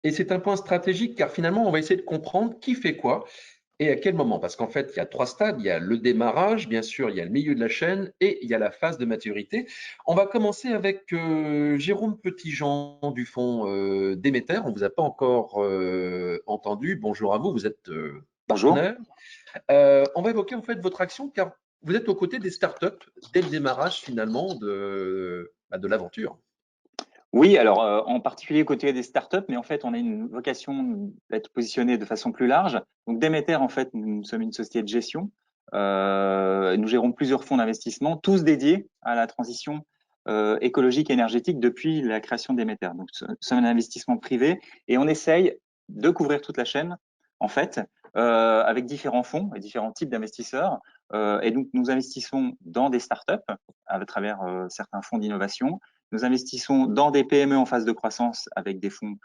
Et c'est un point stratégique car finalement, on va essayer de comprendre qui fait quoi et à quel moment. Parce qu'en fait, il y a 3 stades. Il y a le démarrage, bien sûr, il y a le milieu de la chaîne et il y a la phase de maturité. On va commencer avec Jérôme Petitjean du fonds Déméter. On ne vous a pas encore entendu. Bonjour à vous, vous êtes Bonjour. partenaire. On va évoquer en fait votre action car vous êtes aux côtés des startups dès le démarrage finalement de l'aventure. Oui, alors en particulier côté des startups, mais en fait, on a une vocation d'être positionné de façon plus large. Donc Demeter, en fait, nous sommes une société de gestion. Nous gérons plusieurs fonds d'investissement, tous dédiés à la transition écologique et énergétique depuis la création de Demeter. Donc, nous sommes un investissement privé et on essaye de couvrir toute la chaîne, en fait, avec différents fonds et différents types d'investisseurs. Et donc, nous investissons dans des startups à travers certains fonds d'innovation. Nous investissons dans des PME en phase de croissance avec des fonds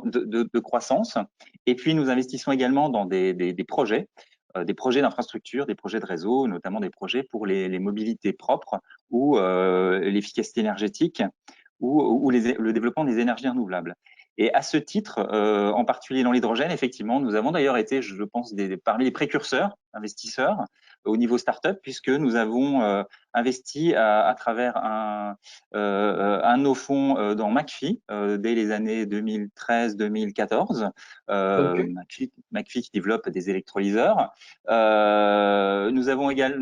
de croissance. Et puis, nous investissons également dans des projets d'infrastructure, des projets de réseau, notamment des projets pour les mobilités propres ou l'efficacité énergétique ou le développement des énergies renouvelables. Et à ce titre, en particulier dans l'hydrogène, effectivement, nous avons d'ailleurs été, je pense, parmi les précurseurs investisseurs au niveau startup, puisque nous avons investi à travers un de nos fonds dans McPhy dès les années 2013-2014. Ok. McPhy qui développe des électrolyseurs. Nous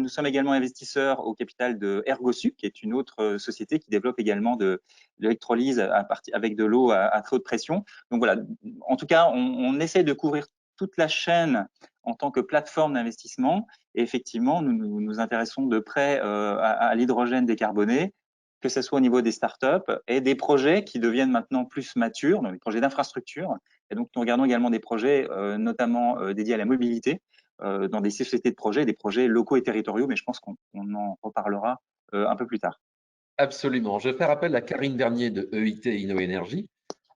sommes également investisseurs au capital de Ergosu, qui est une autre société qui développe également de l'électrolyse avec de l'eau à très haute pression. Donc voilà, en tout cas, on essaie de couvrir toute la chaîne en tant que plateforme d'investissement. Et effectivement, nous nous intéressons de près à l'hydrogène décarboné, que ce soit au niveau des startups et des projets qui deviennent maintenant plus matures, donc des projets d'infrastructure. Et donc, nous regardons également des projets notamment dédiés à la mobilité dans des sociétés de projets, des projets locaux et territoriaux, mais je pense qu'on en reparlera un peu plus tard. Absolument. Je vais faire appel à Karine Vernier de EIT InnoEnergie.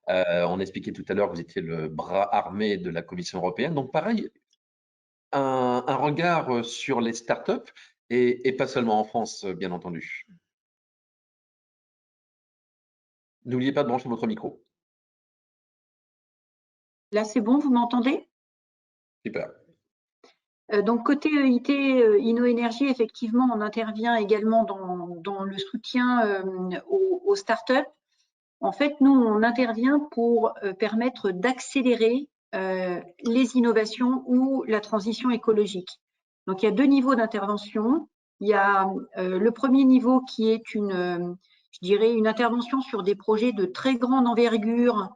On expliquait tout à l'heure que vous étiez le bras armé de la Commission européenne. Donc, pareil, un regard sur les startups et pas seulement en France, bien entendu. N'oubliez pas de brancher votre micro. Là, c'est bon, vous m'entendez? Super. Donc, côté EIT InnoEnergie, effectivement, on intervient également dans le soutien aux startups. En fait, nous, on intervient pour permettre d'accélérer les innovations ou la transition écologique. Donc, il y a 2 niveaux d'intervention. Il y a le premier niveau qui est je dirais, une intervention sur des projets de très grande envergure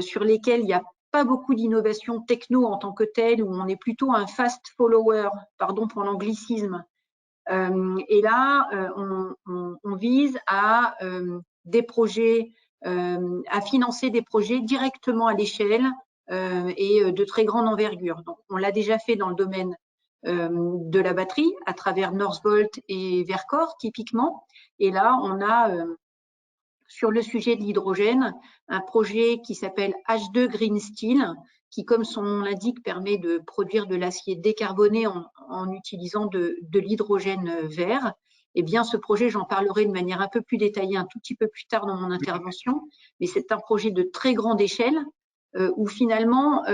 sur lesquels il n'y a pas beaucoup d'innovation techno en tant que telle, où on est plutôt un fast follower, pardon pour l'anglicisme. Et là, on vise à des projets, à financer des projets directement à l'échelle et de très grande envergure. Donc, on l'a déjà fait dans le domaine de la batterie à travers Northvolt et Verkor typiquement. Et là, on a sur le sujet de l'hydrogène un projet qui s'appelle H2 Green Steel, qui, comme son nom l'indique, permet de produire de l'acier décarboné en utilisant de l'hydrogène vert. Eh bien, ce projet, j'en parlerai de manière un peu plus détaillée un tout petit peu plus tard dans mon intervention, mais c'est un projet de très grande échelle où finalement,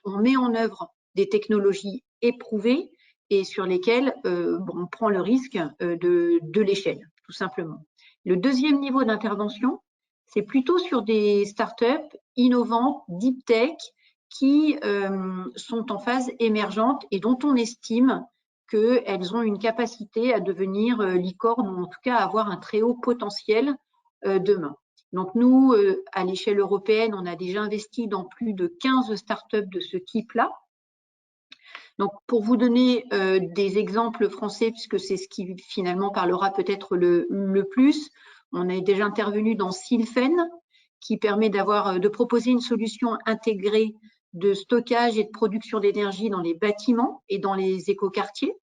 on met en œuvre des technologies éprouvées et sur lesquelles on prend le risque de l'échelle, tout simplement. Le deuxième niveau d'intervention, c'est plutôt sur des startups innovantes, deep tech, qui sont en phase émergente et dont on estime qu'elles ont une capacité à devenir licorne ou en tout cas à avoir un très haut potentiel demain. Donc nous, à l'échelle européenne, on a déjà investi dans plus de 15 startups de ce type-là. Donc, pour vous donner des exemples français, puisque c'est ce qui finalement parlera peut-être le plus, on est déjà intervenu dans Sylphen, qui permet de proposer une solution intégrée de stockage et de production d'énergie dans les bâtiments et dans les écoquartiers.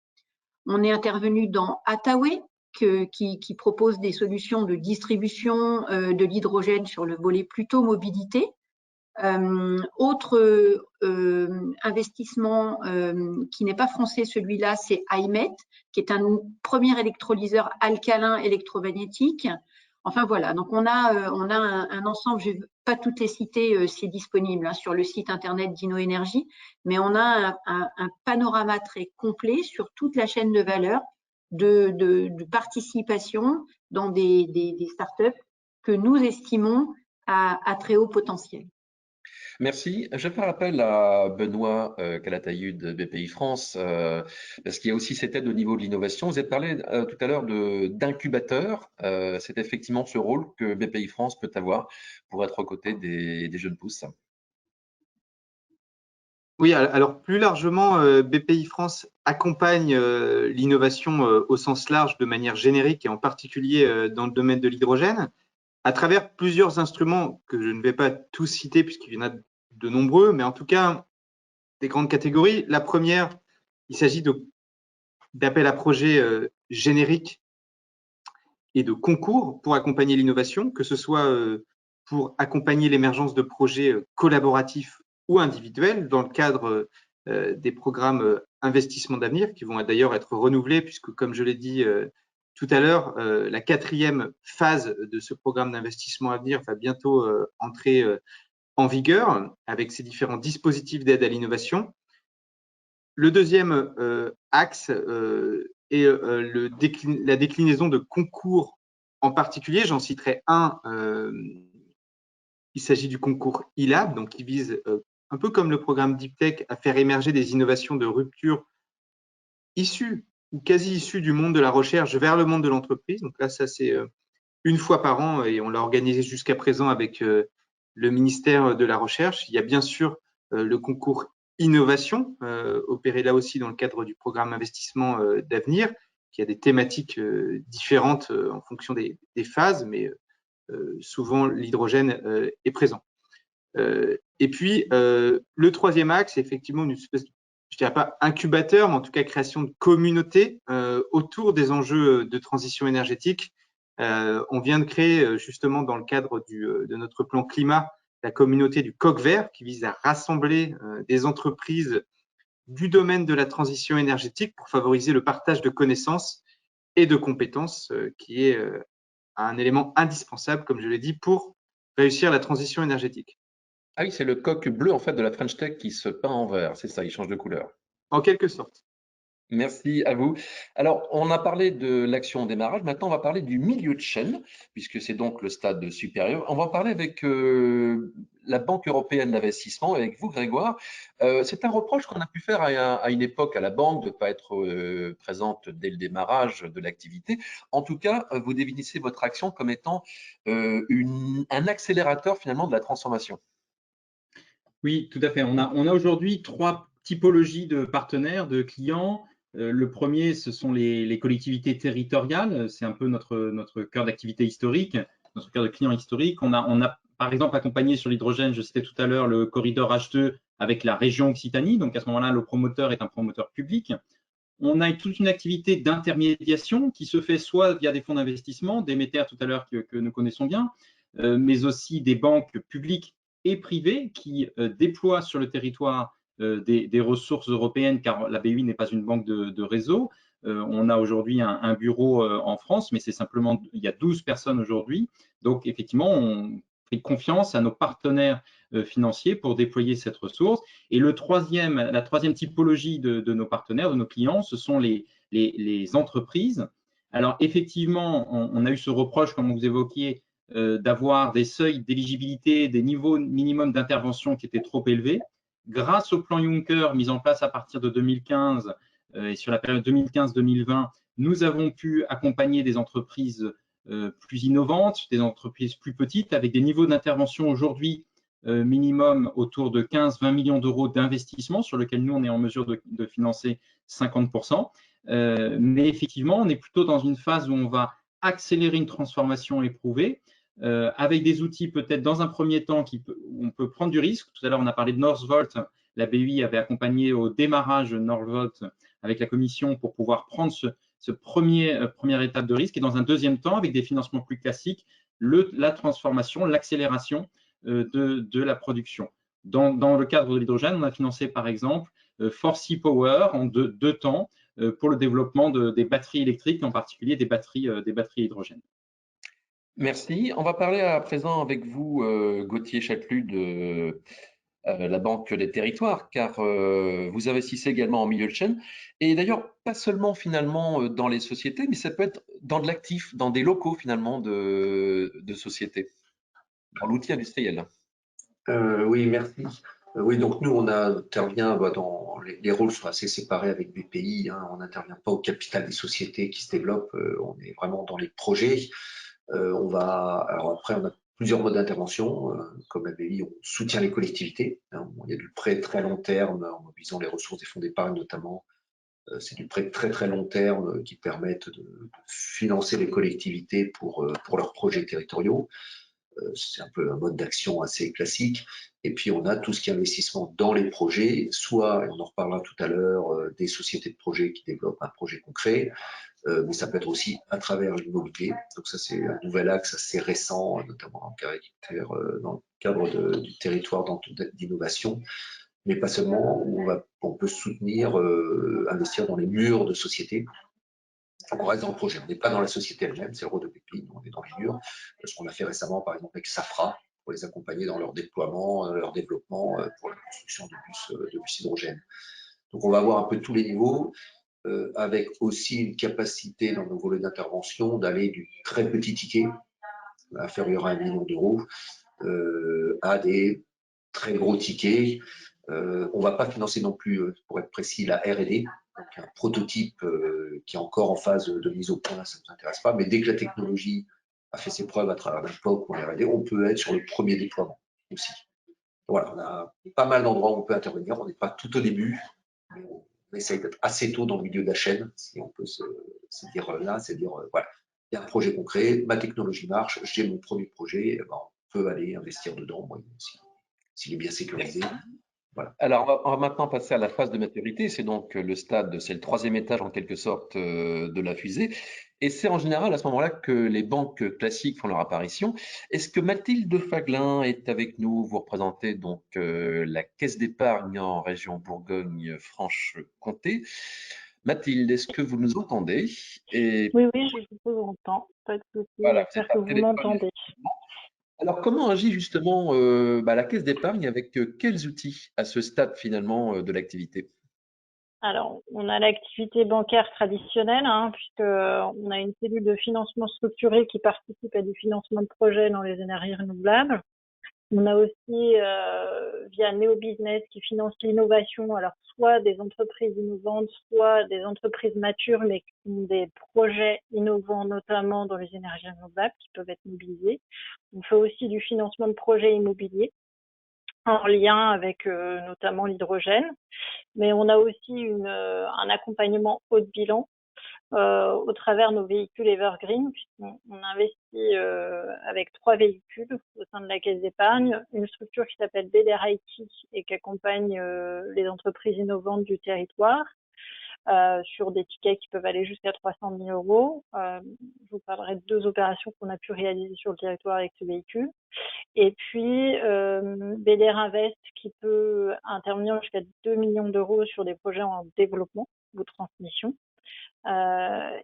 On est intervenu dans Attaway, qui propose des solutions de distribution de l'hydrogène sur le volet plutôt mobilité. Autre investissement qui n'est pas français, celui-là, c'est IMET, qui est un premier électrolyseur alcalin électromagnétique. Enfin voilà, donc on a un ensemble, je vais pas toutes les cités, c'est disponible sur le site internet d'InnoEnergy, mais on a un panorama très complet sur toute la chaîne de valeur de participation dans des startups que nous estimons à très haut potentiel. Merci. Je fais appel à Benoît Calatayud de BPI France, parce qu'il y a aussi cette aide au niveau de l'innovation. Vous avez parlé tout à l'heure d'incubateur. C'est effectivement ce rôle que BPI France peut avoir pour être aux côtés des jeunes pousses. Oui, alors plus largement, BPI France accompagne l'innovation au sens large de manière générique et en particulier dans le domaine de l'hydrogène à travers plusieurs instruments que je ne vais pas tous citer puisqu'il y en a de nombreux, mais en tout cas des grandes catégories. La première, il s'agit d'appels à projets génériques et de concours pour accompagner l'innovation, que ce soit pour accompagner l'émergence de projets collaboratifs ou individuels dans le cadre des programmes investissement d'avenir qui vont d'ailleurs être renouvelés puisque, comme je l'ai dit tout à l'heure, la 4e phase de ce programme d'investissement à venir va bientôt entrer en vigueur avec ces différents dispositifs d'aide à l'innovation. Le deuxième axe est la déclinaison de concours en particulier. J'en citerai un. Il s'agit du concours ILAB, donc qui vise, un peu comme le programme Deep Tech, à faire émerger des innovations de rupture issues ou quasi issues du monde de la recherche vers le monde de l'entreprise. Donc là, ça c'est une fois par an et on l'a organisé jusqu'à présent avec le ministère de la Recherche. Il y a bien sûr le concours Innovation, opéré là aussi dans le cadre du programme investissement d'avenir, qui a des thématiques différentes en fonction des phases, mais souvent l'hydrogène est présent. Et puis, le troisième axe, c'est effectivement une espèce, je dirais pas incubateur, mais en tout cas création de communautés autour des enjeux de transition énergétique. On vient de créer justement dans le cadre de notre plan climat la communauté du Coq Vert qui vise à rassembler des entreprises du domaine de la transition énergétique pour favoriser le partage de connaissances et de compétences qui est un élément indispensable, comme je l'ai dit, pour réussir la transition énergétique. Ah oui, c'est le coq bleu en fait de la French Tech qui se peint en vert, c'est ça, il change de couleur. En quelque sorte. Merci à vous. Alors, on a parlé de l'action au démarrage. Maintenant, on va parler du milieu de chaîne, puisque c'est donc le stade supérieur. On va en parler avec la Banque européenne d'investissement, avec vous, Grégoire. C'est un reproche qu'on a pu faire à une époque à la banque de ne pas être présente dès le démarrage de l'activité. En tout cas, vous définissez votre action comme étant un accélérateur finalement de la transformation. Oui, tout à fait. On a aujourd'hui 3 typologies de partenaires, de clients. Le premier, ce sont les collectivités territoriales. C'est un peu notre cœur d'activité historique, notre cœur de client historique. On a par exemple accompagné sur l'hydrogène, je citais tout à l'heure, le corridor H2 avec la région Occitanie. Donc à ce moment-là, le promoteur est un promoteur public. On a toute une activité d'intermédiation qui se fait soit via des fonds d'investissement, Demeter tout à l'heure que nous connaissons bien, mais aussi des banques publiques et privées qui déploient sur le territoire des ressources européennes, car la BEI n'est pas une banque de réseau. On a aujourd'hui un bureau en France, mais c'est simplement, il y a 12 personnes aujourd'hui. Donc, effectivement, on fait confiance à nos partenaires financiers pour déployer cette ressource. Et la troisième typologie de nos partenaires, de nos clients, ce sont les entreprises. Alors, effectivement, on a eu ce reproche, comme vous évoquiez, d'avoir des seuils d'éligibilité, des niveaux minimums d'intervention qui étaient trop élevés. Grâce au plan Juncker mis en place à partir de 2015 et sur la période 2015-2020, nous avons pu accompagner des entreprises plus innovantes, des entreprises plus petites, avec des niveaux d'intervention aujourd'hui minimum autour de 15-20 millions d'euros d'investissement, sur lequel nous, on est en mesure de financer 50%. Mais effectivement, on est plutôt dans une phase où on va accélérer une transformation éprouvée, avec des outils peut-être dans un premier temps où on peut prendre du risque. Tout à l'heure, on a parlé de Northvolt. La BEI avait accompagné au démarrage Northvolt avec la Commission pour pouvoir prendre ce première étape de risque. Et dans un deuxième temps, avec des financements plus classiques, la transformation, l'accélération de la production. Dans le cadre de l'hydrogène, on a financé par exemple Forsea Power en deux temps pour le développement des batteries électriques, en particulier des batteries hydrogène. Merci. On va parler à présent avec vous, Gauthier Chatelus de la Banque des Territoires, car vous investissez également en milieu de chaîne. Et d'ailleurs, pas seulement finalement dans les sociétés, mais ça peut être dans de l'actif, dans des locaux finalement de sociétés, dans l'outil industriel. Oui, merci. Oui, donc nous, on intervient dans les rôles sont assez séparés avec BPI. Hein, on n'intervient pas au capital des sociétés qui se développent. On est vraiment dans les projets. Alors après, on a plusieurs modes d'intervention. Comme la BPI, on soutient les collectivités. Hein, il y a du prêt très long terme en mobilisant les ressources des fonds d'épargne notamment. C'est du prêt très très long terme qui permettent de financer les collectivités pour leurs projets territoriaux. C'est un peu un mode d'action assez classique. Et puis, on a tout ce qui est investissement dans les projets, soit, et on en reparlera tout à l'heure, des sociétés de projets qui développent un projet concret, mais ça peut être aussi à travers l'immobilier. Donc ça, c'est un nouvel axe assez récent, notamment dans le cadre du territoire d'innovation, mais pas seulement, où on peut soutenir, investir dans les murs de sociétés. Donc on reste dans le projet, on n'est pas dans la société elle-même, c'est le rôle de BPI, on est dans les murs. Ce qu'on a fait récemment, par exemple, avec Safra, pour les accompagner dans leur déploiement, leur développement, pour la construction de bus hydrogène. Donc on va avoir un peu tous les niveaux, avec aussi une capacité dans nos volets d'intervention d'aller du très petit ticket, inférieur à 1 million d'euros, à des très gros tickets. On ne va pas financer non plus, pour être précis, la R&D, donc un prototype qui est encore en phase de mise au point, ça ne nous intéresse pas, mais dès que la technologie a fait ses preuves à travers la POC ou la R&D, on peut être sur le premier déploiement aussi. Voilà, on a pas mal d'endroits où on peut intervenir, on n'est pas tout au début, mais on essaye d'être assez tôt dans le milieu de la chaîne, si on peut se dire là, c'est dire, voilà, il y a un projet concret, ma technologie marche, j'ai mon premier projet, eh ben, on peut aller investir dedans, s'il est bien sécurisé. Voilà. Alors, on va maintenant passer à la phase de maturité. C'est donc le stade, c'est le troisième étage en quelque sorte de la fusée. Et c'est en général à ce moment-là que les banques classiques font leur apparition. Est-ce que Mathilde Faglin est avec nous? Vous représentez donc la Caisse d'épargne en région Bourgogne-Franche-Comté. Mathilde, est-ce que vous nous entendez? Et Oui, je vous entends. Pas de souci. voilà, vous J'espère êtes que par vous téléphone. m'entendez. Alors, comment agit justement la Caisse d'épargne avec quels outils à ce stade finalement de l'activité? Alors, on a l'activité bancaire traditionnelle, puisqu'on a une cellule de financement structuré qui participe à du financement de projets dans les énergies renouvelables. On a aussi, via Neo Business, qui finance l'innovation, alors soit des entreprises innovantes, soit des entreprises matures, mais qui ont des projets innovants, notamment dans les énergies renouvelables, qui peuvent être mobilisés. On fait aussi du financement de projets immobiliers, en lien avec notamment l'hydrogène. Mais on a aussi un accompagnement haut de bilan au travers nos véhicules Evergreen, puisqu'on investit avec 3 véhicules au sein de la Caisse d'épargne, une structure qui s'appelle BDR IT et qui accompagne les entreprises innovantes du territoire sur des tickets qui peuvent aller jusqu'à 300 000 euros. Je vous parlerai de 2 opérations qu'on a pu réaliser sur le territoire avec ce véhicule. Et puis, BDR Invest qui peut intervenir jusqu'à 2 millions d'euros sur des projets en développement ou transmission.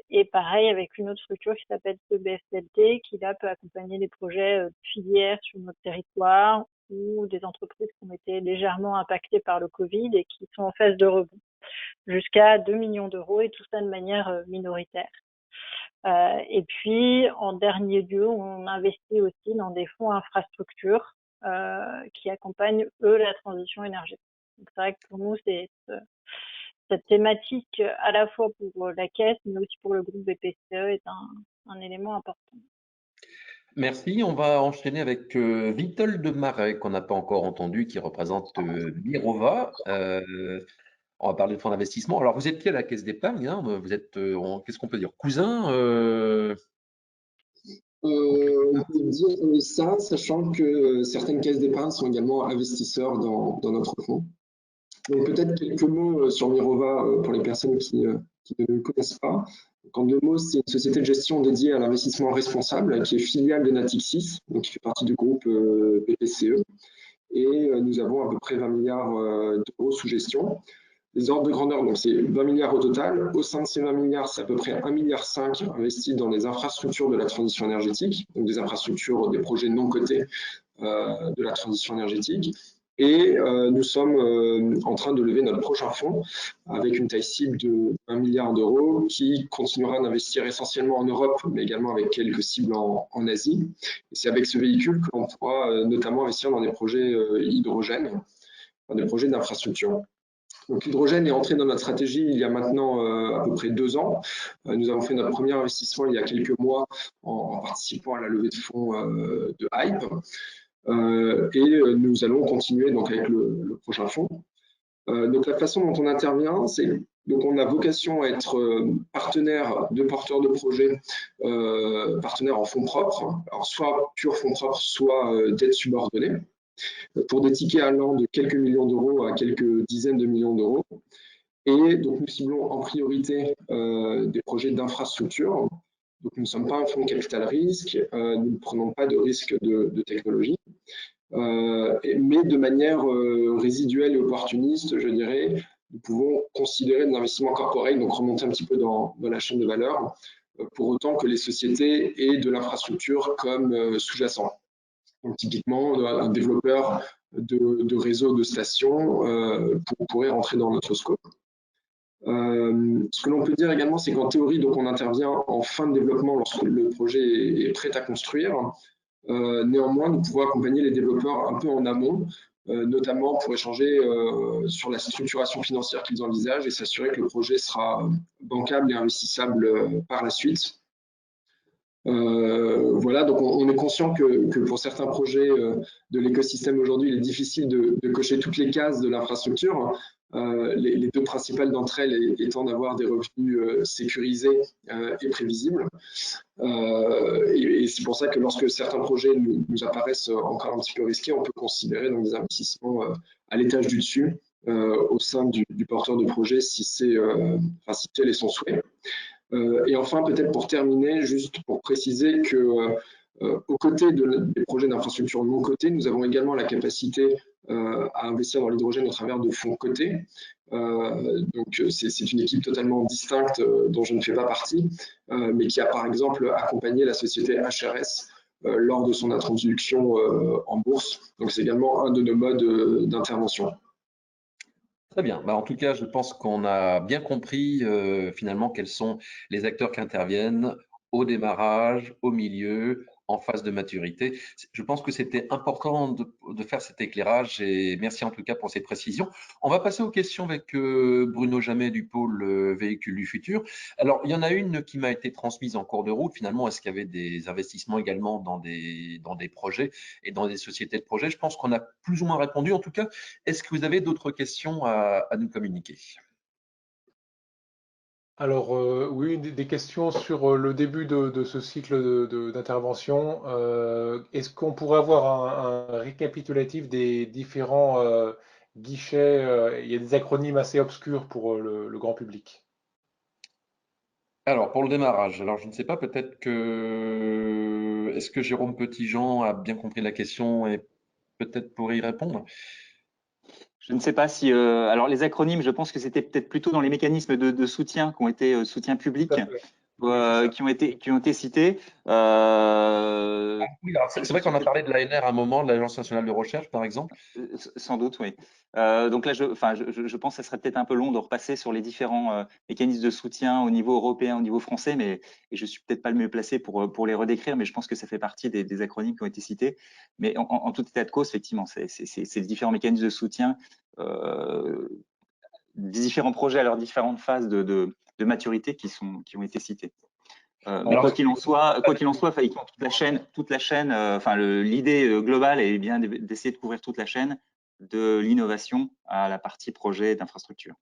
Et pareil avec une autre structure qui s'appelle BFLT qui là peut accompagner des projets de filière sur notre territoire ou des entreprises qui ont été légèrement impactées par le Covid et qui sont en phase de rebond, jusqu'à 2 millions d'euros, et tout ça de manière minoritaire. Et puis, en dernier lieu, on investit aussi dans des fonds infrastructures qui accompagnent, eux, la transition énergétique. Donc, c'est vrai que pour nous, c'est cette thématique, à la fois pour la Caisse, mais aussi pour le groupe BPCE, est un élément important. Merci. On va enchaîner avec Witold de Marais, qu'on n'a pas encore entendu, qui représente Mirova. On va parler de fonds d'investissement. Alors, vous êtes qui à la Caisse d'épargne, hein? Vous êtes, qu'est-ce qu'on peut dire, cousin On peut dire ça, sachant que certaines caisses d'épargne sont également investisseurs dans notre fonds. Donc peut-être quelques mots sur Mirova pour les personnes qui ne le connaissent pas. Donc, en 2 mots, c'est une société de gestion dédiée à l'investissement responsable qui est filiale de Natixis, donc qui fait partie du groupe BPCE. Et nous avons à peu près 20 milliards d'euros sous gestion. Les ordres de grandeur, donc c'est 20 milliards au total. Au sein de ces 20 milliards, c'est à peu près 1,5 milliard investis dans les infrastructures de la transition énergétique, donc des infrastructures, des projets non cotés de la transition énergétique. Et nous sommes en train de lever notre prochain fonds avec une taille cible de 1 milliard d'euros qui continuera d'investir essentiellement en Europe, mais également avec quelques cibles en Asie. Et c'est avec ce véhicule que l'on pourra notamment investir dans des projets hydrogène, dans des projets d'infrastructure. Donc l'hydrogène est entré dans notre stratégie il y a maintenant à peu près 2 ans. Nous avons fait notre premier investissement il y a quelques mois en participant à la levée de fonds de Hype. Et nous allons continuer donc avec le prochain fonds. Donc la façon dont on intervient, c'est donc on a vocation à être partenaire de porteurs de projets, partenaire en fonds propres, alors soit pur fonds propres, soit dette subordonnée, pour des tickets allant de quelques millions d'euros à quelques dizaines de millions d'euros. Et donc nous ciblons en priorité des projets d'infrastructure. Donc nous ne sommes pas un fonds capital risque, nous ne prenons pas de risque de technologie. Mais de manière résiduelle et opportuniste, je dirais, nous pouvons considérer de l'investissement corporate, donc remonter un petit peu dans la chaîne de valeur, pour autant que les sociétés aient de l'infrastructure comme sous-jacent. Donc typiquement, un développeur de réseau de stations pourrait rentrer dans notre scope. Ce que l'on peut dire également, c'est qu'en théorie, donc on intervient en fin de développement lorsque le projet est prêt à construire. Néanmoins, nous pouvons accompagner les développeurs un peu en amont, notamment pour échanger sur la structuration financière qu'ils envisagent et s'assurer que le projet sera bancable et investissable par la suite. Voilà, donc on est conscient que pour certains projets de l'écosystème aujourd'hui, il est difficile de cocher toutes les cases de l'infrastructure. Les deux principales d'entre elles étant d'avoir des revenus sécurisés et prévisibles. Et c'est pour ça que lorsque certains projets nous apparaissent encore un petit peu risqués, on peut considérer donc des investissements à l'étage du dessus au sein du porteur de projet si tel est son souhait. Et enfin, peut-être pour terminer, juste pour préciser que aux côtés des projets d'infrastructure non cotés, nous avons également la capacité à investir dans l'hydrogène au travers de fonds cotés. Donc c'est une équipe totalement distincte dont je ne fais pas partie, mais qui a par exemple accompagné la société HRS lors de son introduction en bourse. Donc c'est également un de nos modes d'intervention. Très bien. En tout cas, je pense qu'on a bien compris finalement quels sont les acteurs qui interviennent au démarrage, au milieu, en phase de maturité. Je pense que c'était important de faire cet éclairage et merci en tout cas pour ces précisions. On va passer aux questions avec Bruno Jamet du pôle Véhicules du futur. Alors, il y en a une qui m'a été transmise en cours de route. Finalement, est-ce qu'il y avait des investissements également dans des projets et dans des sociétés de projets? Je pense qu'on a plus ou moins répondu. En tout cas, est-ce que vous avez d'autres questions à nous communiquer? Alors, oui, des questions sur le début de ce cycle d'intervention. Est-ce qu'on pourrait avoir un récapitulatif des différents guichets? Il y a des acronymes assez obscurs pour le grand public. Alors, pour le démarrage, alors je ne sais pas, peut-être que est-ce que Jérôme Petitjean a bien compris la question et peut-être pour y répondre? Je ne sais pas si… alors, les acronymes, je pense que c'était peut-être plutôt dans les mécanismes de soutien qui ont été soutien public, qui ont été cités. Oui, alors c'est vrai qu'on a parlé de l'ANR à un moment, de l'Agence nationale de recherche, par exemple. Sans doute, oui. Donc là, je pense que ça serait peut-être un peu long de repasser sur les différents mécanismes de soutien au niveau européen, au niveau français, mais je suis peut-être pas le mieux placé pour les redécrire, mais je pense que ça fait partie des acronymes qui ont été cités. Mais en tout état de cause, effectivement, c'est les différents mécanismes de soutien des différents projets à leurs différentes phases de maturité qui ont été cités. Mais quoi qu'il en soit, toute la chaîne, enfin l'idée globale est bien d'essayer de couvrir toute la chaîne de l'innovation à la partie projet d'infrastructure.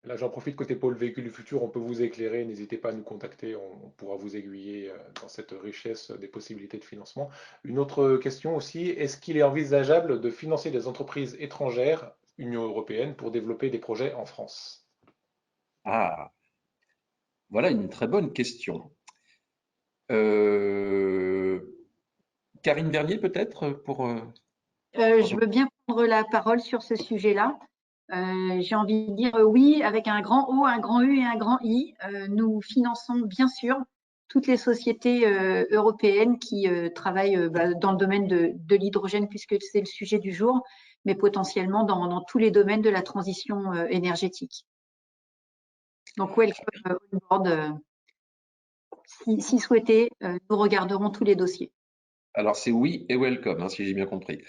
Là, j'en profite côté pôle véhicule du futur, on peut vous éclairer, n'hésitez pas à nous contacter, on pourra vous aiguiller dans cette richesse des possibilités de financement. Une autre question aussi, est-ce qu'il est envisageable de financer des entreprises étrangères, Union européenne, pour développer des projets en France? Ah, voilà une très bonne question. Karine Bernier, peut-être, pour… Je veux bien prendre la parole sur ce sujet-là. J'ai envie de dire oui, avec un grand O, un grand U et un grand I. Nous finançons bien sûr toutes les sociétés européennes qui travaillent dans le domaine de l'hydrogène, puisque c'est le sujet du jour, mais potentiellement dans tous les domaines de la transition énergétique. Donc, welcome on board. Si souhaité, nous regarderons tous les dossiers. Alors, c'est oui et welcome, hein, si j'ai bien compris.